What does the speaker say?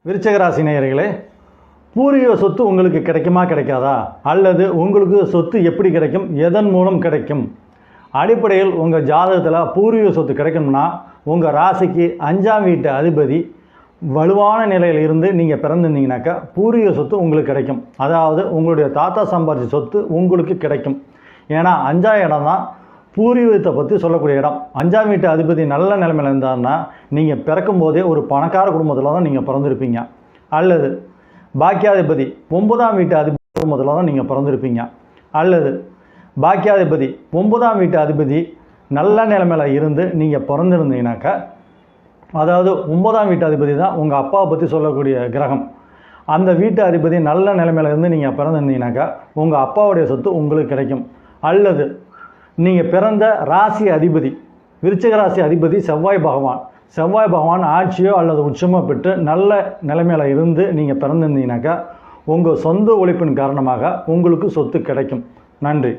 விருச்சிக ராசி நேயர்களே, பூர்வீக சொத்து உங்களுக்கு கிடைக்குமா கிடைக்காதா, அல்லது உங்களுக்கு சொத்து எப்படி கிடைக்கும், எதன் மூலம் கிடைக்கும்? அடிப்படையில் உங்கள் ஜாதகத்தில் பூர்வீக சொத்து கிடைக்கணும்னா உங்கள் ராசிக்கு 5ஆம் வீட்டு அதிபதி வலுவான நிலையில் இருந்து நீங்கள் பிறந்திருந்தீங்கனாக்கா பூர்வீக சொத்து உங்களுக்கு கிடைக்கும். அதாவது உங்களுடைய தாத்தா சம்பாதிச்ச சொத்து உங்களுக்கு கிடைக்கும். ஏன்னா 5ஆம் இடம் தான் பூர்வீகத்தை பற்றி சொல்லக்கூடிய இடம். 5ஆம் வீட்டு அதிபதி நல்ல நிலைமையில் இருந்தாருன்னா நீங்கள் பிறக்கும் போதே ஒரு பணக்கார குடும்பத்தில் தான் நீங்கள் பிறந்திருப்பீங்க. அல்லது பாக்கியாதிபதி 9ஆம் வீட்டு அதிபதி குடும்பத்தில் தான் நீங்கள் பிறந்திருப்பீங்க. அல்லது பாக்கியாதிபதி 9ஆம் வீட்டு அதிபதி நல்ல நிலைமையில் இருந்து நீங்கள் பிறந்திருந்தீங்கனாக்கா, அதாவது 9ஆம் வீட்டு அதிபதி தான் உங்கள் அப்பாவை பற்றி சொல்லக்கூடிய கிரகம். அந்த வீட்டு அதிபதி நல்ல நிலைமையில் இருந்து நீங்கள் பிறந்திருந்தீங்கனாக்கா உங்கள் அப்பாவுடைய சொத்து உங்களுக்கு கிடைக்கும். அல்லது நீங்கள் பிறந்த ராசி அதிபதி, விருச்சிக ராசி அதிபதி செவ்வாய் பகவான் ஆட்சியோ அல்லது உச்சமோ பெற்று நல்ல நிலைமையில் இருந்து நீங்கள் பிறந்திருந்தீங்கனாக்கா உங்கள் சொந்த உழைப்பின் காரணமாக உங்களுக்கு சொத்து கிடைக்கும். நன்றி.